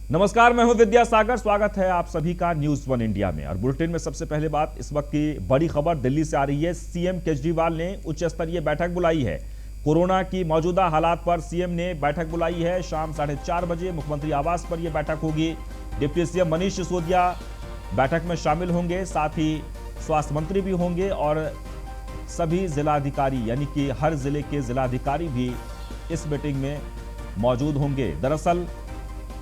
नमस्कार, मैं हूं विद्यासागर। स्वागत है आप सभी का न्यूज वन इंडिया में। और बुलेटिन में सबसे पहले बात इस वक्त की बड़ी खबर दिल्ली से आ रही है। सीएम केजरीवाल ने उच्च स्तरीय बैठक बुलाई है। कोरोना की मौजूदा हालात पर सीएम ने बैठक बुलाई है। शाम 4:30 बजे मुख्यमंत्री आवास पर यह बैठक होगी। डिप्टी सीएम मनीष सिसोदिया बैठक में शामिल होंगे, साथ ही स्वास्थ्य मंत्री भी होंगे और सभी जिलाधिकारी यानी कि हर जिले के जिलाधिकारी भी इस मीटिंग में मौजूद होंगे। दरअसल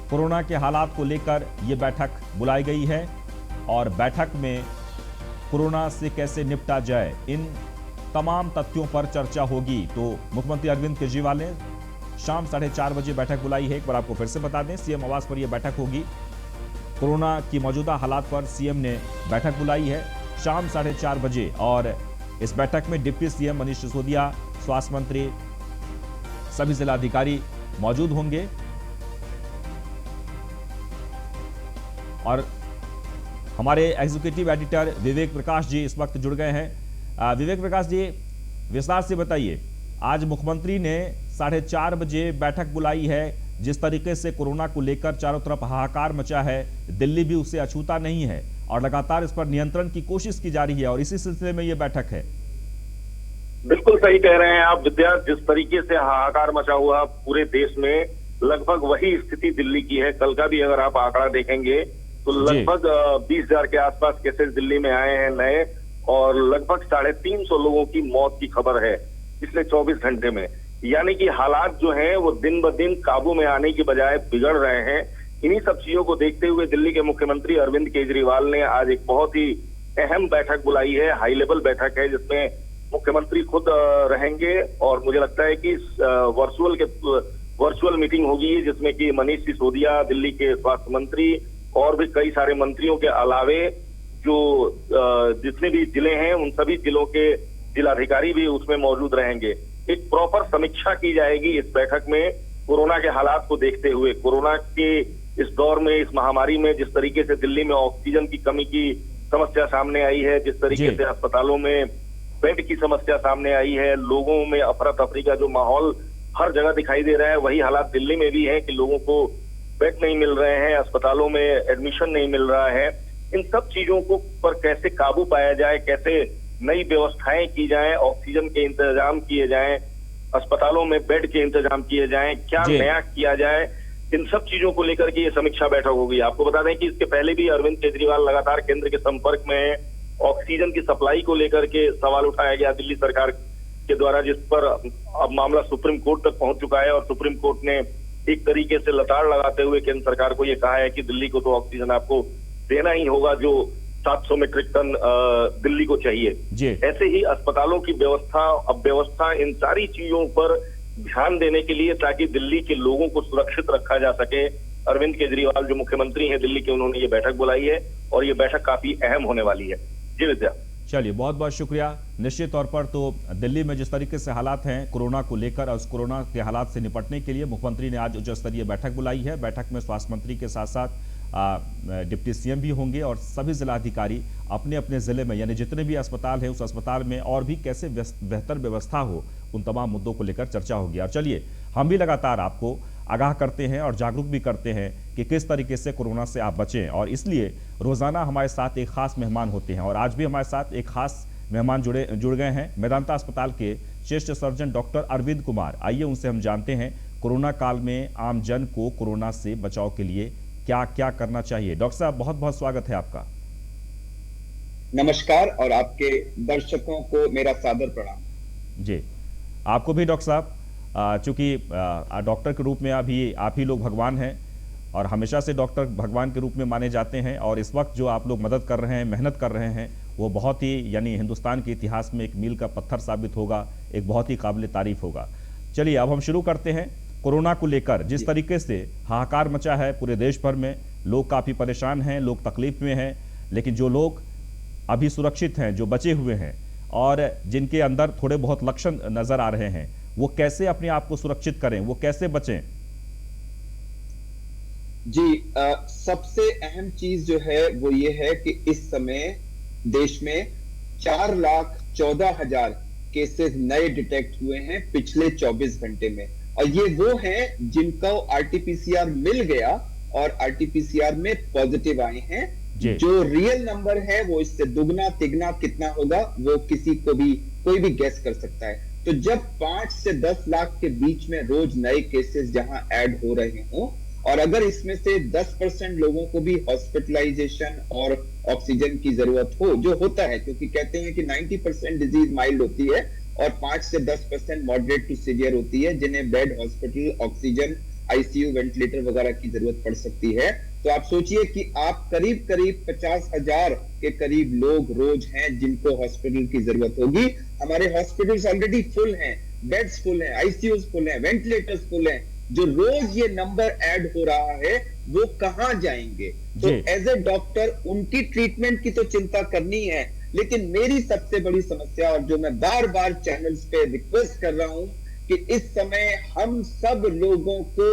कोरोना के हालात को लेकर यह बैठक बुलाई गई है और बैठक में कोरोना से कैसे निपटा जाए, इन तमाम तथ्यों पर चर्चा होगी। तो मुख्यमंत्री अरविंद केजरीवाल ने शाम 4:30 बजे बैठक बुलाई है। एक बार आपको फिर से बता दें, सीएम आवास पर यह बैठक होगी। कोरोना की मौजूदा हालात पर सीएम ने बैठक बुलाई है शाम 4:30 बजे और इस बैठक में डिप्टी सीएम मनीष सिसोदिया, स्वास्थ्य मंत्री, सभी जिलाधिकारी मौजूद होंगे। और हमारे एग्जीक्यूटिव एडिटर विवेक प्रकाश जी इस वक्त जुड़ गए हैं। विवेक प्रकाश जी, विस्तार से बताइए, आज मुख्यमंत्री ने 4:30 बजे बैठक बुलाई है। जिस तरीके से कोरोना को लेकर चारों तरफ हाहाकार मचा है, दिल्ली भी उससे अछूता नहीं है और लगातार इस पर नियंत्रण की कोशिश की जा रही है और इसी सिलसिले में यह बैठक है। बिल्कुल सही कह रहे हैं आप विद्या। जिस तरीके से हाहाकार मचा हुआ पूरे देश में, लगभग वही स्थिति दिल्ली की है। कल का भी अगर आप आंकड़ा देखेंगे तो लगभग 20,000 के आसपास केसेस दिल्ली में आए हैं नए और लगभग 350 लोगों की मौत की खबर है पिछले 24 घंटे में। यानी कि हालात जो हैं वो दिन ब दिन काबू में आने की बजाय बिगड़ रहे हैं। इन्हीं सब चीजों को देखते हुए दिल्ली के मुख्यमंत्री अरविंद केजरीवाल ने आज एक बहुत ही अहम बैठक बुलाई है। हाई लेवल बैठक है जिसमें मुख्यमंत्री खुद रहेंगे और मुझे लगता है कि वर्चुअल मीटिंग होगी जिसमें कि मनीष सिसोदिया, दिल्ली के स्वास्थ्य मंत्री और भी कई सारे मंत्रियों के अलावे जो जितने भी जिले हैं उन सभी जिलों के जिलाधिकारी भी उसमें मौजूद रहेंगे। एक प्रॉपर समीक्षा की जाएगी इस बैठक में कोरोना के हालात को देखते हुए। कोरोना के इस दौर में, इस महामारी में जिस तरीके से दिल्ली में ऑक्सीजन की कमी की समस्या सामने आई है, जिस तरीके से अस्पतालों में बेड की समस्या सामने आई है, लोगों में अफरा तफरी का जो माहौल हर जगह दिखाई दे रहा है, वही हालात दिल्ली में भी है कि लोगों को बेड नहीं मिल रहे हैं, अस्पतालों में एडमिशन नहीं मिल रहा है। इन सब चीजों को पर कैसे काबू पाया जाए, कैसे नई व्यवस्थाएं की जाएं, ऑक्सीजन के इंतजाम किए जाएं, अस्पतालों में बेड के इंतजाम किए जाएं, क्या नया किया जाए, इन सब चीजों को लेकर के ये समीक्षा बैठक होगी। आपको बता दें कि इसके पहले भी अरविंद केजरीवाल लगातार केंद्र के संपर्क में है। ऑक्सीजन की सप्लाई को लेकर के सवाल उठाया गया दिल्ली सरकार के द्वारा, जिस पर अब मामला सुप्रीम कोर्ट तक पहुंच चुका है और सुप्रीम कोर्ट ने एक तरीके से लताड़ लगाते हुए केंद्र सरकार को यह कहा है कि दिल्ली को तो ऑक्सीजन आपको देना ही होगा जो 700 मीट्रिक टन दिल्ली को चाहिए। ऐसे ही अस्पतालों की व्यवस्था इन सारी चीजों पर ध्यान देने के लिए ताकि दिल्ली के लोगों को सुरक्षित रखा जा सके, अरविंद केजरीवाल जो मुख्यमंत्री हैं दिल्ली के, उन्होंने ये बैठक बुलाई है और ये बैठक काफी अहम होने वाली है। जी विद्या। चलिए, बहुत बहुत शुक्रिया। निश्चित तौर पर तो दिल्ली में जिस तरीके से हालात हैं कोरोना को लेकर और उस कोरोना के हालात से निपटने के लिए मुख्यमंत्री ने आज उच्च स्तरीय बैठक बुलाई है। बैठक में स्वास्थ्य मंत्री के साथ साथ डिप्टी सीएम भी होंगे और सभी जिलाधिकारी अपने अपने जिले में यानी जितने भी अस्पताल है उस अस्पताल में और भी कैसे बेहतर व्यवस्था हो, उन तमाम मुद्दों को लेकर चर्चा होगी। और चलिए, हम भी लगातार आपको आगाह करते हैं और जागरूक भी करते हैं कि किस तरीके से कोरोना से आप बचें, और इसलिए रोजाना हमारे साथ एक खास मेहमान होते हैं और आज भी हमारे साथ एक खास मेहमान जुड़ गए हैं। मेदांता अस्पताल के श्रेष्ठ सर्जन डॉक्टर अरविंद कुमार। आइए उनसे हम जानते हैं कोरोना काल में आम जन को कोरोना से बचाव के लिए क्या क्या करना चाहिए। डॉक्टर साहब, बहुत बहुत स्वागत है आपका। नमस्कार और आपके दर्शकों को मेरा सादर प्रणाम। जी, आपको भी डॉक्टर साहब। चूंकि डॉक्टर के रूप में अभी आप ही लोग भगवान हैं और हमेशा से डॉक्टर भगवान के रूप में माने जाते हैं और इस वक्त जो आप लोग मदद कर रहे हैं, मेहनत कर रहे हैं, वो बहुत ही यानी हिंदुस्तान के इतिहास में एक मील का पत्थर साबित होगा, एक बहुत ही काबिल तारीफ होगा। चलिए, अब हम शुरू करते हैं। कोरोना को लेकर जिस तरीके से हाहाकार मचा है पूरे देश भर में, लोग काफ़ी परेशान हैं, लोग तकलीफ में हैं, लेकिन जो लोग अभी सुरक्षित हैं, जो बचे हुए हैं और जिनके अंदर थोड़े बहुत लक्षण नज़र आ रहे हैं, वो कैसे अपने आप को सुरक्षित करें, वो कैसे बचें? जी, सबसे अहम चीज जो है वो ये है कि इस समय देश में 4,14,000 केसेस नए डिटेक्ट हुए हैं पिछले 24 घंटे में, और ये वो हैं जिनको आरटीपीसीआर मिल गया और आरटीपीसीआर में पॉजिटिव आए हैं। जो रियल नंबर है वो इससे दुगना तिगना कितना होगा वो किसी को भी कोई भी गेस कर सकता है। तो जब 5 से 10 लाख के बीच में रोज नए केसेस जहां ऐड हो रहे हों और अगर इसमें से 10% लोगों को भी हॉस्पिटलाइजेशन और ऑक्सीजन की जरूरत हो, जो होता है क्योंकि कहते हैं कि 90% डिजीज माइल्ड होती है और 5 से 10% मॉडरेट टू सीवियर होती है जिन्हें bed, hospital, oxygen, ICU, ventilator वगैरह की जरूरत पड़ सकती है। तो आप सोचिए कि आप करीब 50,000 के करीब लोग रोज हैं जिनको हॉस्पिटल की जरूरत होगी। हमारे हॉस्पिटल्स ऑलरेडी फुल हैं, बेड्स फुल हैं, आईसीयूज फुल हैं, वेंटिलेटर्स फुल हैं। जो रोज ये नंबर ऐड हो रहा है वो कहां जाएंगे? तो एज ए डॉक्टर उनकी ट्रीटमेंट की तो चिंता करनी है, लेकिन मेरी सबसे बड़ी समस्या और जो मैं बार बार चैनल्स पे रिक्वेस्ट कर रहा हूं कि इस समय हम सब लोगों को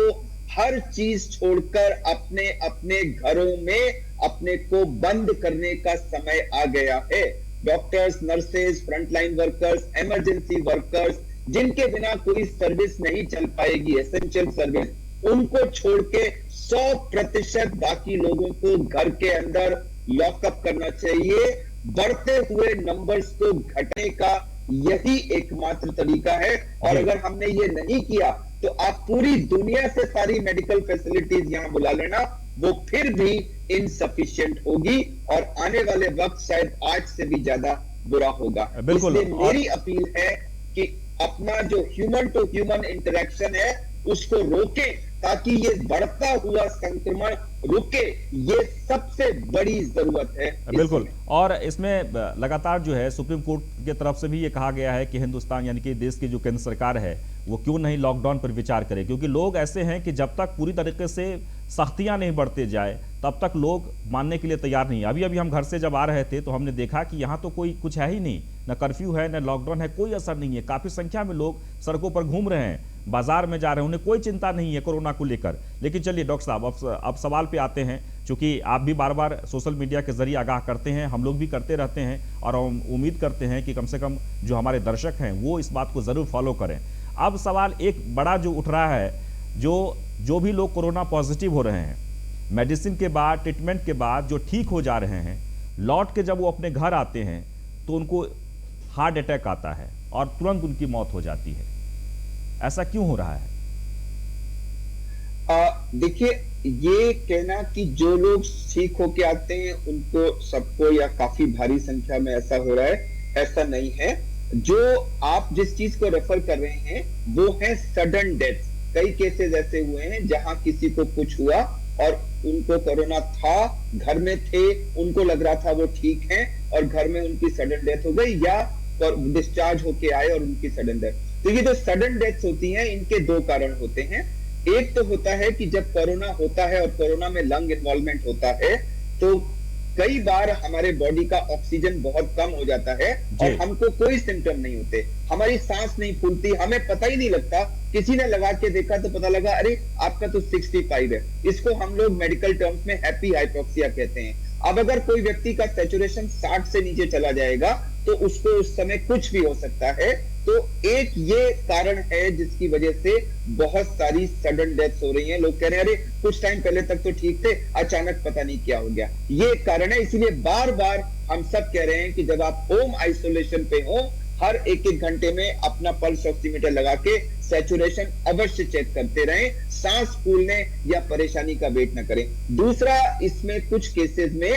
हर चीज छोड़कर अपने अपने घरों में अपने को बंद करने का समय आ गया है। Doctors, nurses, frontline workers, emergency workers, जिनके बिना कोई सर्विस नहीं चल पाएगी, एसेंशियल सर्विस, उनको छोड़ के 100% बाकी लोगों को घर के अंदर लॉकअप करना चाहिए। बढ़ते हुए नंबर्स को घटाने का यही एकमात्र तरीका है। और अगर हमने ये नहीं किया तो आप पूरी दुनिया से सारी मेडिकल फैसिलिटीज यहां बुला लेना, वो फिर भी इनसफिशिएंट होगी और आने वाले वक्त शायद आज से भी ज्यादा बुरा होगा। इसलिए मेरी अपील है कि अपना जो ह्यूमन टू ह्यूमन इंटरेक्शन है उसको रोकें ताकि ये बढ़ता हुआ संक्रमण रुके। ये सबसे बड़ी जरूरत है। बिल्कुल। और इसमें लगातार जो है सुप्रीम कोर्ट की तरफ से भी ये कहा गया है कि हिंदुस्तान यानी कि देश की जो केंद्र सरकार है वो क्यों नहीं लॉकडाउन पर विचार करे, क्योंकि लोग ऐसे हैं कि जब तक पूरी तरीके से सख्तियां नहीं बढ़ते जाए तब तक लोग मानने के लिए तैयार नहीं है। अभी अभी हम घर से जब आ रहे थे तो हमने देखा कि यहाँ तो कोई कुछ है ही नहीं, न कर्फ्यू है न लॉकडाउन है, कोई असर नहीं है। काफी संख्या में लोग सड़कों पर घूम रहे हैं, बाजार में जा रहे हैं, उन्हें कोई चिंता नहीं है कोरोना को लेकर। लेकिन चलिए डॉक्टर साहब अब सवाल पे आते हैं, क्योंकि आप भी बार बार सोशल मीडिया के जरिए आगाह करते हैं, हम लोग भी करते रहते हैं और हम उम्मीद करते हैं कि कम से कम जो हमारे दर्शक हैं वो इस बात को जरूर फॉलो करें। अब सवाल एक बड़ा जो उठ रहा है, जो भी लोग कोरोना पॉजिटिव हो रहे हैं, मेडिसिन के बाद, ट्रीटमेंट के बाद जो ठीक हो जा रहे हैं, लौट के जब वो अपने घर आते हैं तो उनको हार्ट अटैक आता है और तुरंत उनकी मौत हो जाती है। ऐसा क्यों हो रहा है? देखिए, ये कहना कि जो लोग ठीक होके आते हैं उनको सबको या काफी भारी संख्या में ऐसा हो रहा है, ऐसा नहीं है। जो आप जिस चीज को रेफर कर रहे हैं वो है सडन डेथ। कई केसेस ऐसे हुए हैं जहां किसी को कुछ हुआ और उनको कोरोना था, घर में थे, उनको लग रहा था वो ठीक हैं और घर में उनकी सडन डेथ हो गई या डिस्चार्ज होके आए और उनकी सडन डेथ। तो ये जो सडन डेथ्स होती हैं इनके दो कारण होते हैं। एक तो होता है कि जब कोरोना होता है और कोरोना में लंग इन्वॉल्वमेंट होता है तो कई बार हमारे बॉडी का ऑक्सीजन बहुत कम हो जाता है और हमको कोई सिम्टम नहीं होते, हमारी सांस नहीं फूलती, हमें पता ही नहीं लगता। किसी ने लगा के देखा तो पता लगा अरे आपका तो 65 है। इसको हम लोग मेडिकल टर्म्स में हैप्पी हाइपोक्सिया कहते हैं। अब अगर कोई व्यक्ति का सैचुरेशन 60 से नीचे चला जाएगा तो उसको उस समय कुछ भी हो सकता है। तो एक ये कारण है जिसकी वजह से बहुत सारी सडन डेथ्स हो रही हैं। लोग कह रहे हैं अरे कुछ टाइम पहले तक तो ठीक थे, अचानक पता नहीं क्या हो गया। ये एक कारण है। इसीलिए बार बार हम सब कह रहे हैं कि जब आप होम आइसोलेशन पे हो, हर एक घंटे में अपना पल्स ऑक्सीमीटर लगा के सैचुरेशन अवश्य चेक करते रहें। सांस फूलने या परेशानी का वेट न करें। दूसरा, इसमें कुछ केसेस में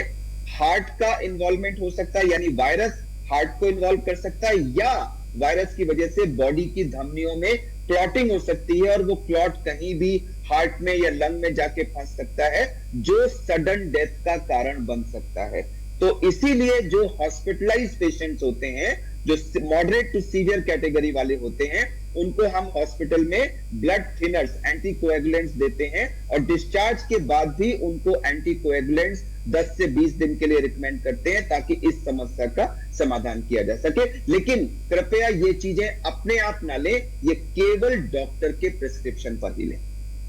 हार्ट का इन्वॉल्वमेंट हो सकता है, यानी वायरस हार्ट को इन्वॉल्व कर सकता है या वायरस की वजह से बॉडी की धमनियों में क्लॉटिंग हो सकती है और वो क्लॉट कहीं भी हार्ट में या लंग में जाके फंस सकता है जो सडन डेथ का कारण बन सकता है। तो इसीलिए जो हॉस्पिटलाइज पेशेंट्स होते हैं, जो मॉडरेट टू सीवियर कैटेगरी वाले होते हैं, उनको हम हॉस्पिटल में ब्लड थिनर्स, एंटीकोएगुलेंट्स देते हैं और डिस्चार्ज के बाद भी उनको एंटीकोएगुलेंट्स 10 से 20 दिन के लिए रिकमेंड करते हैं ताकि इस समस्या का समाधान किया जा सके। लेकिन कृपया ये चीजें अपने आप ना लें, ये केवल डॉक्टर के प्रिस्क्रिप्शन पर ही लें।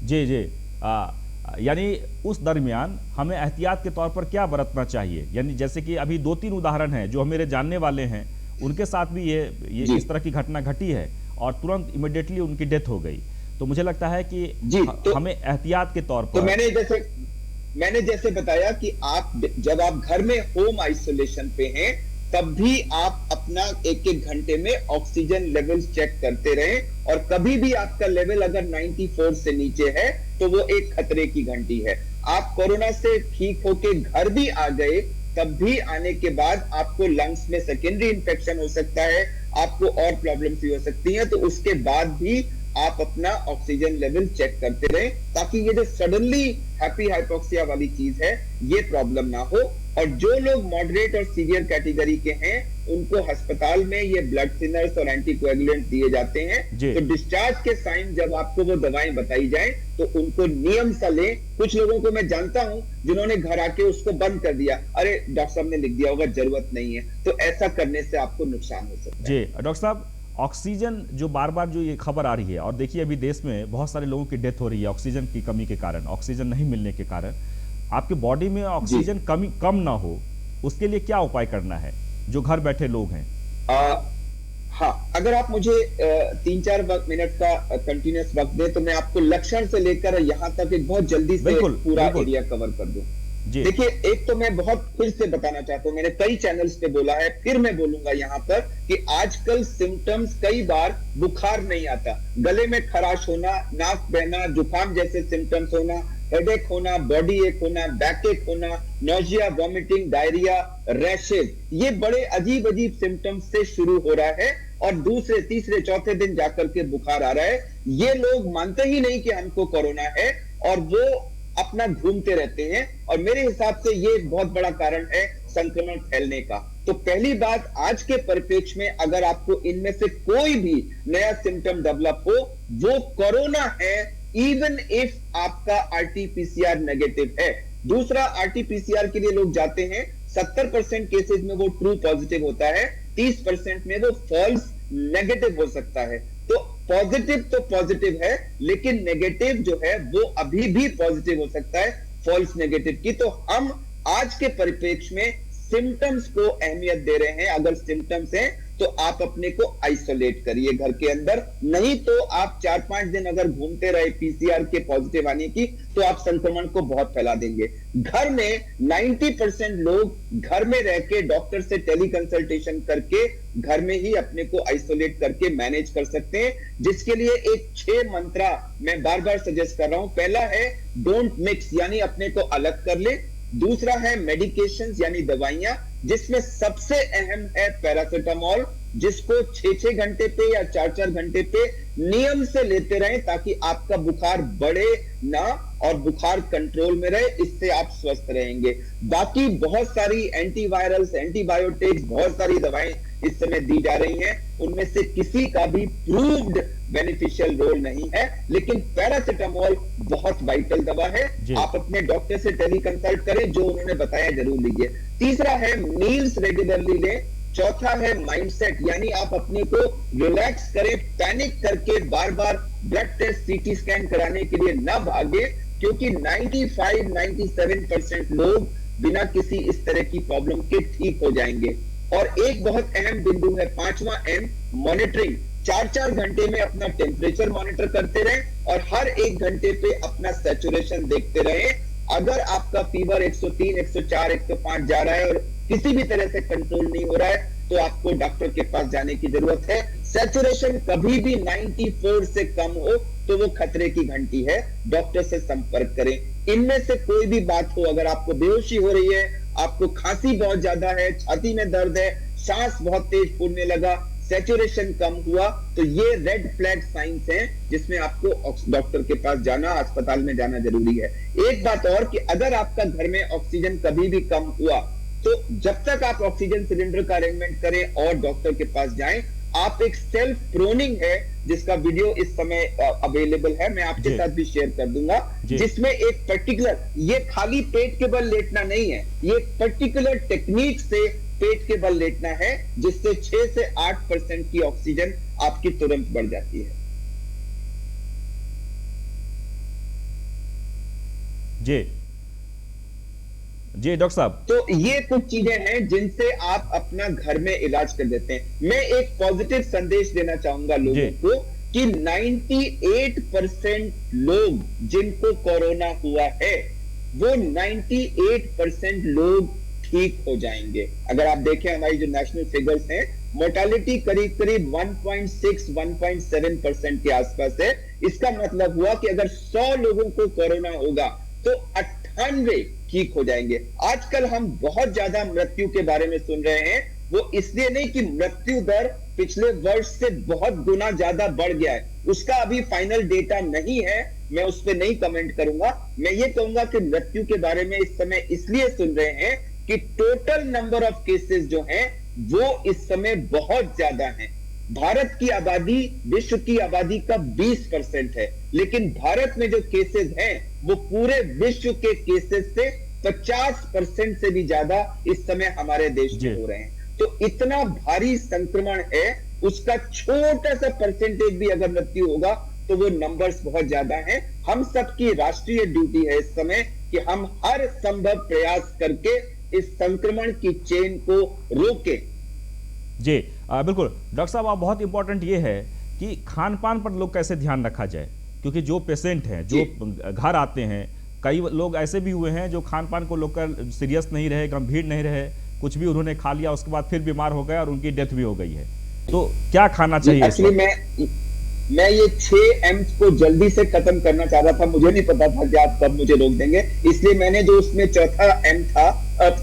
जी यानी उस दरमियान हमें एहतियात के तौर पर क्या बरतना चाहिए? यानी जैसे कि अभी 2-3 उदाहरण हैं जो मेरे जानने वाले हैं, उनके साथ भी ये इस तरह की घटना घटी है और तुरंत इमीडिएटली उनकी डेथ हो गई। तो मुझे लगता है कि तो हमें एहतियात के तौर पर तो मैंने जैसे मैंने जैसे बताया कि आप जब आप घर में होम आइसोलेशन पे हैं, तब भी आप अपना एक एक घंटे में ऑक्सीजन लेवल चेक करते रहें, और कभी भी आपका लेवल अगर 94 से नीचे है तो वो एक खतरे की घंटी है। आप कोरोना से ठीक होके घर भी आ गए, तब भी आने के बाद आपको लंग्स में सेकेंडरी इंफेक्शन हो सकता है, आपको और प्रॉब्लम्स भी हो सकती हैं, तो उसके बाद भी आप अपना ऑक्सीजन लेवल चेक करते रहें, ताकि ये जो सडनली हैप्पी हाइपोक्सिया वाली चीज है ये प्रॉब्लम ना हो। और जो लोग मॉडरेट और सीवियर कैटेगरी के हैं उनको अस्पताल में ये ब्लड थिनर्स और एंटीकोएगुलेंट दिए जाते हैं। तो डिस्चार्ज के साइन जब आपको वो दवाएं बताई जाए तो उनको नियम से लें। कुछ लोगों को मैं जानता हूं जिन्होंने घर आके उसको बंद कर दिया, अरे डॉक्टर साहब ने लिख दिया होगा, जरूरत नहीं है, तो ऐसा करने से आपको नुकसान हो सकता है। जी डॉक्टर साहब, ऑक्सीजन जो बार बार जो ये खबर आ रही है, और देखिए अभी देश में बहुत सारे लोगों की डेथ हो रही है ऑक्सीजन की कमी के कारण, ऑक्सीजन नहीं मिलने के कारण। आपके बॉडी में ऑक्सीजन कम ना हो, उसके लिए क्या उपाय करना है जो घर बैठे लोग हैं? हाँ, अगर आप मुझे 3-4 मिनट का कंटिन्यूस वक्त दें तो मैं आपको लक्षण से लेकर यहाँ तक एक बहुत जल्दी से पूरा एरिया कवर कर दूं। देखिए, एक तो मैं बहुत फिर से बताना चाहता हूं, मैंने कई चैनल्स पे बोला है, फिर मैं बोलूंगा यहाँ पर कि आजकल सिम्टम्स कई बार बुखार नहीं आता, गले में खराश होना, नाक बहना, जुकाम जैसे सिम्टम्स होना, हेडेक होना, बॉडी एक होना, बैक एक होना, नोजिया, वॉमिटिंग, डायरिया, रैशेज, ये बड़े अजीब अजीब सिम्टम्स से शुरू हो रहा है और दूसरे तीसरे चौथे दिन जाकर के बुखार आ रहा है। ये लोग मानते ही नहीं कि हमको कोरोना है और वो अपना घूमते रहते हैं, और मेरे हिसाब से ये बहुत बड़ा कारण है संक्रमण फैलने का। तो पहली बात, आज के परिप्रेक्ष्य में अगर आपको इनमें से कोई भी नया सिम्टम डेवलप हो, वो कोरोना है, इवन इफ आपका आरटीपीसीआर नेगेटिव है। दूसरा, आरटीपीसीआर के लिए लोग जाते हैं, 70% केसेस में वो ट्रू पॉजिटिव होता है, 30% में वो फॉल्स नेगेटिव हो सकता है। तो पॉजिटिव तो पॉजिटिव है, लेकिन नेगेटिव जो है वो अभी भी पॉजिटिव हो सकता है फॉल्स नेगेटिव की। तो हम आज के परिप्रेक्ष्य में सिम्टम्स को अहमियत दे रहे हैं। अगर सिम्टम्स हैं तो आप अपने को आइसोलेट करिए घर के अंदर, नहीं तो आप 4-5 दिन अगर घूमते रहे पीसीआर के पॉजिटिव आने की, तो आप संक्रमण को बहुत फैला देंगे। घर में 90% लोग घर में रह के डॉक्टर से टेली कंसल्टेशन करके घर में ही अपने को आइसोलेट करके मैनेज कर सकते हैं, जिसके लिए एक 6 मंत्रा मैं बार बार सजेस्ट कर रहा हूं। पहला है डोंट मिक्स, यानी अपने को अलग कर ले। दूसरा है मेडिकेशंस यानी दवाइयां, जिसमें सबसे अहम है पैरासिटामोल, जिसको 6-6 घंटे पे या 4-4 घंटे पे नियम से लेते रहें, ताकि आपका बुखार बढ़े ना और बुखार कंट्रोल में रहे, इससे आप स्वस्थ रहेंगे। बाकी बहुत सारी एंटीवायरल्स, एंटीबायोटिक्स, बहुत सारी दवाएं इस समय दी जा रही हैं, उनमें से किसी का भी प्रूव्ड बेनिफिशियल रोल नहीं है, लेकिन पैरासिटामोल बहुत वाइटल दवा है। आप अपने डॉक्टर से टेली कंसल्ट करें, जो उन्होंने बताया जरूर लीजिए। तीसरा है मील्स रेगुलरली लें। चौथा है माइंडसेट, यानी आप अपने को रिलैक्स करें, पैनिक करके बार बार ब्लड टेस्ट, सीटी स्कैन कराने के लिए ना भागे, क्योंकि 95-97% लोग बिना किसी इस तरह की प्रॉब्लम के ठीक हो जाएंगे। और एक बहुत अहम बिंदु है 5वां M, मॉनिटरिंग। 4-4 घंटे में अपना टेम्परेचर मॉनिटर करते रहें और हर 1 घंटे पे अपना सैचुरेशन देखते रहें। अगर आपका फीवर 103, 104, 105 जा रहा है और किसी भी तरह से कंट्रोल नहीं हो रहा है, तो आपको डॉक्टर के पास जाने की जरूरत है। सैचुरेशन कभी भी 94 से कम हो तो वो खतरे की घंटी है, डॉक्टर से संपर्क करें। इनमें से कोई भी बात हो, अगर आपको बेहोशी हो रही है, आपको खांसी बहुत ज्यादा है, छाती में दर्द है, सांस बहुत तेज फूलने लगा, सैचुरेशन कम हुआ, तो ये रेड फ्लैग साइंस हैं, जिसमें आपको डॉक्टर के पास जाना, अस्पताल में जाना जरूरी है। एक बात और कि अगर आपका घर में ऑक्सीजन कभी भी कम हुआ, तो जब तक आप ऑक्सीजन सिलेंडर का अरेंजमेंट करें और डॉक्टर के पास जाएं, आप एक सेल्फ प्रोनिंग है, जिसका वीडियो इस समय अवेलेबल है, मैं आपके साथ भी शेयर कर दूंगा, जिसमें एक पर्टिकुलर, ये खाली पेट के बल लेटना नहीं है, ये पर्टिकुलर टेक्निक से पेट के बल लेटना है, जिससे 6 से 8% की ऑक्सीजन आपकी तुरंत बढ़ जाती है। जी डॉक्टर साहब, तो ये कुछ चीजें हैं जिनसे आप अपना घर में इलाज कर देते हैं। मैं एक पॉजिटिव संदेश देना चाहूंगा लोगों को कि 98% लोग जिनको कोरोना हुआ है, वो 98% लोग ठीक हो जाएंगे। अगर आप देखें हमारी जो नेशनल फिगर्स हैं, मोर्टालिटी करीब करीब 1.6-1.7% के आसपास है। इसका मतलब हुआ कि अगर 100 लोगों को कोरोना होगा तो 98 ठीक हो जाएंगे। आजकल हम बहुत ज्यादा मृत्यु के बारे में सुन रहे हैं, वो इसलिए नहीं कि मृत्यु दर पिछले वर्ष से बहुत गुना ज्यादा बढ़ गया है, उसका अभी फाइनल डेटा नहीं है, मैं उस पर नहीं कमेंट करूंगा। मैं ये कहूंगा कि मृत्यु के बारे में इस समय इसलिए सुन रहे हैं कि टोटल नंबर ऑफ केसेस जो हैं वो इस समय बहुत ज्यादा हैं। भारत की आबादी विश्व की आबादी का 20% है, लेकिन भारत में जो केसेस हैं वो पूरे विश्व के केसेस से 50% से भी ज्यादा इस समय हमारे देश में हो रहे हैं। तो इतना भारी संक्रमण है, उसका छोटा सा परसेंटेज भी अगर मृत्यु होगा तो वो नंबर्स बहुत ज्यादा हैं। हम सबकी राष्ट्रीय ड्यूटी है इस समय कि हम हर संभव प्रयास करके इस संक्रमण की चेन को रोके। जी बिल्कुल डॉक्टर साहब, आप बहुत इंपॉर्टेंट ये है कि खान पान पर लोग कैसे ध्यान रखा जाए, क्योंकि जो पेशेंट हैं जो घर आते हैं, कई लोग ऐसे भी हुए हैं जो खान पान को लेकर सीरियस नहीं रहे, गंभीर नहीं रहे, कुछ भी उन्होंने खा लिया उसके बाद फिर बीमार हो गए और उनकी डेथ भी हो गई है। तो क्या खाना चाहिए? एक्चुअली मैं ये 6 M's को जल्दी से खत्म करना चाह रहा था, मुझे नहीं पता था कि आप कब मुझे रोक देंगे, इसलिए मैंने जो उसमें चौथा M था,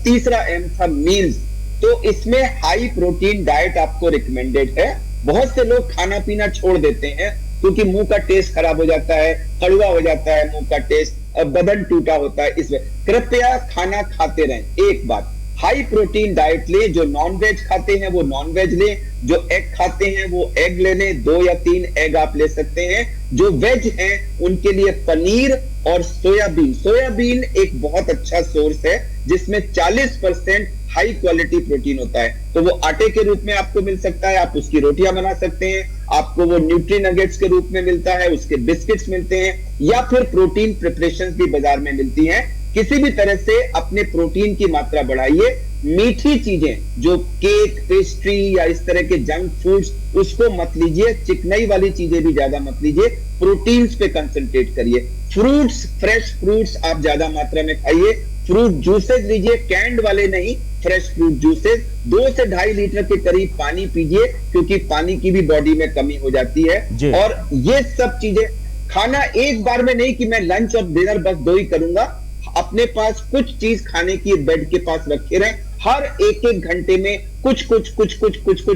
तीसरा M था मील्स। तो इसमें हाई प्रोटीन डाइट आपको रिकमेंडेड है। बहुत से लोग खाना पीना छोड़ देते हैं क्योंकि मुंह का टेस्ट खराब हो जाता है, कड़वा हो जाता है मुंह का टेस्ट, बदन टूटा होता है। इसमें कृपया खाना खाते रहें। एक बात, हाई प्रोटीन डाइट ले, जो नॉन वेज खाते हैं वो नॉन वेज ले, जो एग खाते हैं वो एग ले लें, 2 या 3 एग आप ले सकते हैं। जो वेज हैं उनके लिए पनीर और सोयाबीन। सोयाबीन एक बहुत अच्छा सोर्स है जिसमें 40% हाई क्वालिटी प्रोटीन होता है, तो वो आटे के रूप में आपको मिल सकता है, आप उसकी रोटियां बना सकते हैं, आपको वो न्यूट्री नगेट्स के रूप में मिलता है, उसके बिस्किट्स मिलते हैं, या फिर प्रोटीन प्रिपरेशंस भी बाजार में मिलती हैं। किसी भी तरह से अपने प्रोटीन की मात्रा बढ़ाइए। मीठी चीजें जो केक, पेस्ट्री या इस तरह के जंक फूड्स उसको मत लीजिए, चिकनाई वाली चीजें भी ज्यादा मत लीजिए, प्रोटीन्स पे कंसंट्रेट करिए। फ्रूट्स, फ्रेश फ्रूट्स आप ज्यादा मात्रा में खाइए। फ्रूट जूसेस लीजिए, कैंड वाले नहीं, फ्रेश फ्रूट जूसेस। 2 से 2.5 लीटर के करीब पानी पीजिए, क्योंकि पानी की भी बॉडी में कमी हो जाती है। और ये सब चीजें खाना एक बार में नहीं कि मैं लंच और डिनर बस 2 ही करूंगा, अपने पास कुछ चीज खाने की बेड के पास रखे रहें। हर एक घंटे में कुछ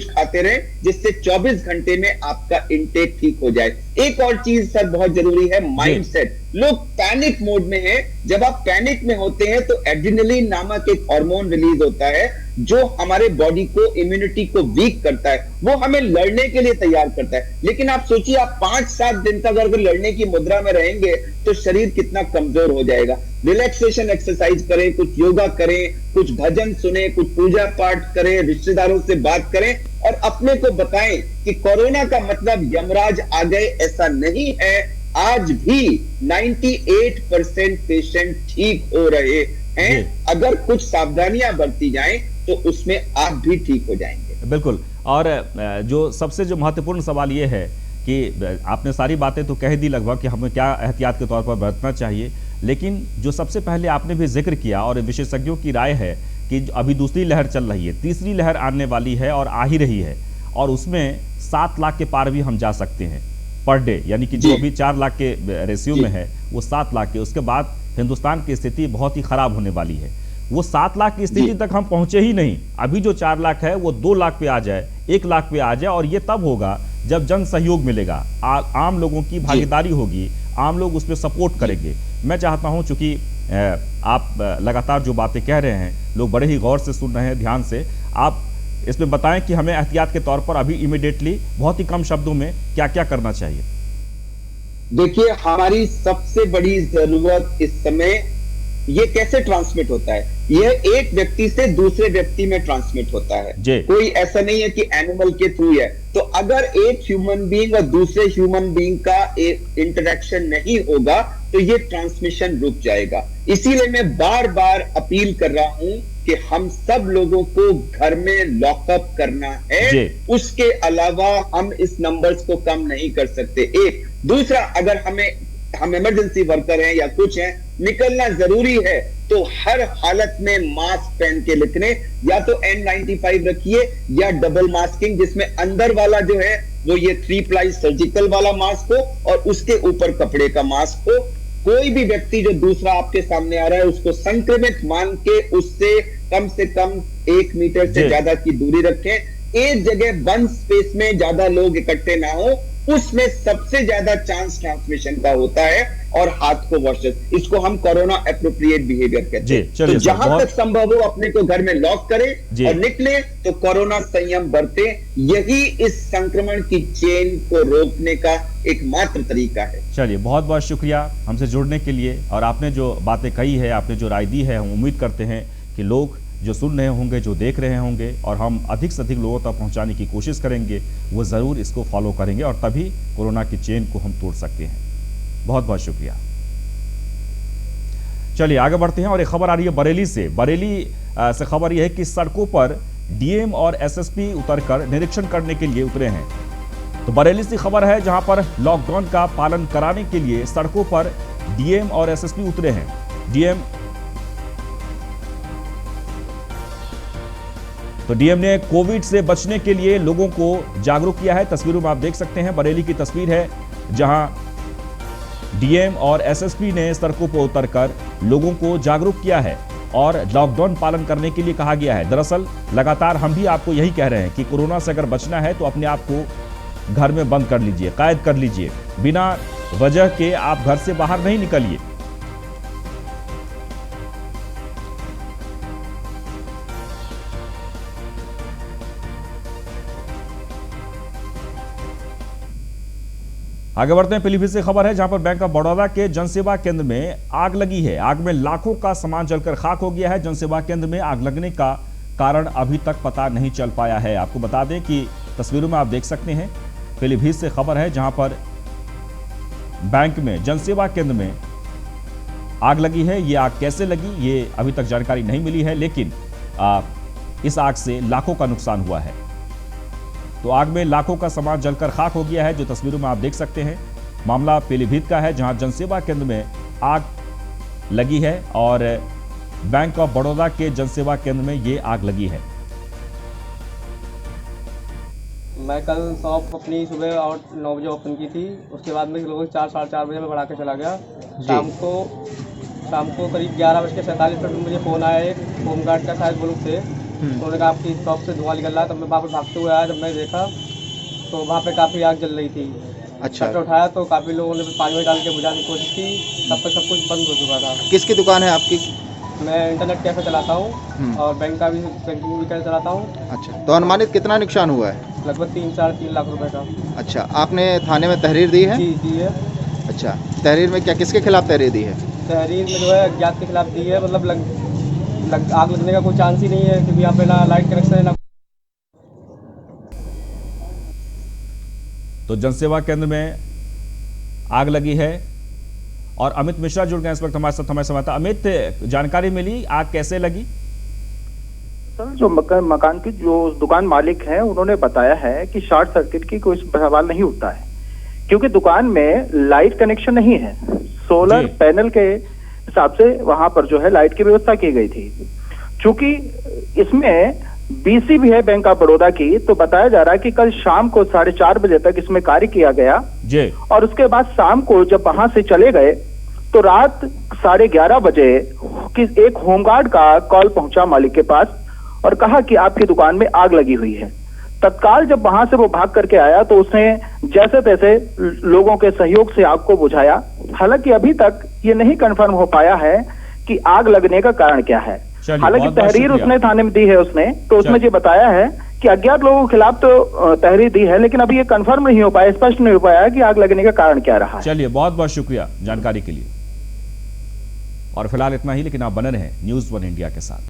खाते रहें, जिससे 24 घंटे में आपका इंटेक ठीक हो जाए। एक और चीज सर बहुत जरूरी है, माइंडसेट। लोग पैनिक मोड में हैं। जब आप पैनिक में होते हैं तो एड्रेनलिन नामक एक हार्मोन रिलीज होता है जो हमारे बॉडी को, इम्यूनिटी को वीक करता है, वो हमें लड़ने के लिए तैयार करता है। लेकिन आप सोचिए, आप 5-7 दिन तक अगर लड़ने की मुद्रा में रहेंगे तो शरीर कितना कमजोर हो जाएगा। रिलैक्सेशन एक्सरसाइज करें, कुछ योगा करें, कुछ भजन सुने, कुछ पूजा पाठ करें, रिश्तेदारों से बात करें और अपने को बताएं कि कोरोना का मतलब यमराज आ गए, ऐसा नहीं है। आज भी 98% पेशेंट ठीक हो रहे हैं। अगर कुछ सावधानियां बरती जाएं तो उसमें आप भी ठीक हो जाएंगे। बिल्कुल। और जो सबसे जो महत्वपूर्ण सवाल ये है कि आपने सारी बातें तो कह दी लगभग कि हमें क्या एहतियात के तौर पर बरतना चाहिए, लेकिन जो सबसे पहले आपने भी जिक्र किया और विशेषज्ञों की राय है कि अभी दूसरी लहर चल रही है, तीसरी लहर आने वाली है और आ ही रही है, और उसमें 7 लाख के पार भी हम जा सकते हैं पर डे, यानी कि जो अभी 4 लाख के रेशियो में है वो 7 लाख के। उसके बाद हिंदुस्तान की स्थिति बहुत ही खराब होने वाली है। वो 7 लाख की स्थिति तक हम पहुंचे ही नहीं। अभी जो 4 लाख है वो 2 लाख पे आ जाए, 1 लाख पे आ जाए, और ये तब होगा जब जन सहयोग मिलेगा, आम लोगों की भागीदारी होगी, आम लोग उस पर सपोर्ट करेंगे। मैं चाहता हूं, चूंकि आप लगातार जो बातें कह रहे हैं लोग बड़े ही गौर से सुन रहे हैं, ध्यान से, आप इसमें बताएं कि हमें एहतियात के तौर पर अभी इमीडिएटली बहुत ही कम शब्दों में क्या क्या करना चाहिए। देखिए, हमारी सबसे बड़ी जरूरत इस समय, ये कैसे ट्रांसमिट होता है, ये एक व्यक्ति से दूसरे व्यक्ति में ट्रांसमिट होता है। कोई ऐसा नहीं है कि एनिमल के थ्रू है। तो अगर एक ह्यूमन बीइंग और दूसरे ह्यूमन बीइंग का एक इंटरेक्शन नहीं होगा तो ये ट्रांसमिशन रुक जाएगा। इसीलिए मैं बार बार अपील कर रहा हूं कि हम सब लोगों को घर में लॉकअप करना है। उसके अलावा हम इस नंबर्स को कम नहीं कर सकते। एक दूसरा, अगर हम इमरजेंसी वर्कर हैं या कुछ हैं निकलना जरूरी है तो हर हालत में मास्क पहन के निकले, या तो N95 रखिए या डबल मास्किंग, जिसमें अंदर वाला जो है वो ये 3 प्लाई सर्जिकल वाला मास्क हो और उसके ऊपर कपड़े का मास्क हो। कोई भी व्यक्ति जो दूसरा आपके सामने आ रहा है उसको संक्रमित मान के उससे कम से कम 1 मीटर से ज्यादा की दूरी रखें। एक जगह बंद स्पेस में ज्यादा लोग इकट्ठे ना हो, उसमें सबसे ज्यादा चांस ट्रांसमिशन का होता है। और हाथ को वॉश, इसको हम कोरोना एप्रोप्रिएट बिहेवियर कहते हैं। तो जहां तक संभव हो अपने को घर में लॉक करें और निकले तो कोरोना संयम बरते। यही इस संक्रमण की चेन को रोकने का एकमात्र तरीका है। चलिए, बहुत बहुत शुक्रिया हमसे जुड़ने के लिए। और आपने जो बातें कही है, आपने जो राय दी है, हम उम्मीद करते हैं कि लोग जो सुन रहे होंगे, जो देख रहे होंगे, और हम अधिक से अधिक लोगों तक पहुंचाने की कोशिश करेंगे, वो ज़रूर इसको फॉलो करेंगे और तभी कोरोना की चेन को हम तोड़ सकते हैं। बहुत बहुत शुक्रिया। चलिए आगे बढ़ते हैं और एक खबर आ रही है बरेली से। बरेली से खबर यह है कि सड़कों पर डीएम और एसएसपी उतरकर निरीक्षण करने के लिए उतरे हैं। तो बरेली से खबर है जहां पर लॉकडाउन का पालन कराने के लिए सड़कों पर डीएम और एसएसपी उतरे हैं। डीएम ने कोविड से बचने के लिए लोगों को जागरूक किया है। तस्वीरों में आप देख सकते हैं, बरेली की तस्वीर है जहां डीएम और एसएसपी ने सड़कों पर उतरकर लोगों को जागरूक किया है और लॉकडाउन पालन करने के लिए कहा गया है। दरअसल लगातार हम भी आपको यही कह रहे हैं कि कोरोना से अगर बचना है तो अपने आप को घर में बंद कर लीजिए, कैद कर लीजिए, बिना वजह के आप घर से बाहर नहीं निकलिए। आगे बढ़ते हैं। पीलीभीत से खबर है जहां पर बैंक ऑफ बड़ौदा के जनसेवा केंद्र में आग लगी है। आग में लाखों का सामान जलकर खाक हो गया है। जनसेवा केंद्र में आग लगने का कारण अभी तक पता नहीं चल पाया है। आपको बता दें कि तस्वीरों में आप देख सकते हैं, पीलीभीत से खबर है जहां पर बैंक में, जनसेवा केंद्र में आग लगी है। ये आग कैसे लगी ये अभी तक जानकारी नहीं मिली है, लेकिन इस आग से लाखों का नुकसान हुआ है। तो आग में लाखों का सामान जलकर खाक हो गया है, जो तस्वीरों में आप देख सकते हैं। मामला पीलीभीत का है जहां जनसेवा केंद्र में आग लगी है और बैंक ऑफ बड़ौदा के जनसेवा केंद्र में ये आग लगी है। मैं कल शॉप अपनी सुबह और 9 बजे ओपन की थी। उसके बाद में लोगों 4 साढ़े 4 बजे में बढ़ा के चला गया। शाम को करीब 11:47 मुझे फ़ोन आया एक होमगार्ड का, शायद बुलुक से। उन्होंने कहा आपकी शॉप से धुआं निकल रहा है। तब मैं वापस भागते हुए आया, जब मैं देखा तो वहाँ पे काफ़ी आग जल रही थी। अच्छा, उठाया तो काफ़ी लोगों ने पानी में डाल के बुझाने की कोशिश की, तब तक सब कुछ बंद हो चुका था। किसकी दुकान है आपकी? मैं इंटरनेट कैफे चलाता हूँ और बैंक का भी, बैंकिंग भी चलाता हूँ। अच्छा, तो अनुमानित कितना नुकसान हुआ है? लगभग 3-3 लाख रुपए का। अच्छा, आपने थाने में तहरीर दी है? जी दी है। अच्छा, तहरीर में क्या, किसके खिलाफ तहरीर दी है? तहरीर में जो है अज्ञात के खिलाफ दी है। मतलब आग लगने का कोई चांस ही नहीं है, क्योंकि यहाँ पे ना लाइट कनेक्शन है ना। तो जनसेवा केंद्र में आग लगी है और अमित मिश्रा जुड़ गए इस वक्त हमारे साथ। हमारे समाचार अमित, जानकारी मिली आग कैसे लगी? सर, जो मकान की जो दुकान मालिक हैं उन्होंने बताया है कि शॉर्ट सर्किट की कोई सवाल नहीं उठता है, क्योंकि दुकान में लाइट कनेक्शन नहीं है। सोलर पैनल के हिसाब से वहां पर जो है लाइट की व्यवस्था की गई थी। चूंकि इसमें बीसी भी है बैंक ऑफ बड़ौदा की, तो बताया जा रहा है कि कल शाम को 4:30 बजे तक इसमें कार्य किया गया और उसके बाद शाम को जब वहां से चले गए तो रात 11:30 बजे एक होमगार्ड का कॉल पहुंचा मालिक के पास और कहा कि आपकी दुकान में आग लगी हुई है। तत्काल जब वहां से वो भाग करके आया तो उसने जैसे तैसे लोगों के सहयोग से आग को बुझाया। हालांकि अभी तक ये नहीं कंफर्म हो पाया है कि आग लगने का कारण क्या है। हालांकि तहरीर उसने थाने में दी है उसने, तो उसमें ये बताया है कि अज्ञात लोगों के खिलाफ तो तहरीर दी है, लेकिन अभी ये कंफर्म नहीं हो पाया, स्पष्ट नहीं हो पाया कि आग लगने का कारण क्या रहा है। चलिए, बहुत बहुत शुक्रिया जानकारी के लिए। और फिलहाल इतना ही, लेकिन आप बने रहें न्यूज़ 1 इंडिया के साथ।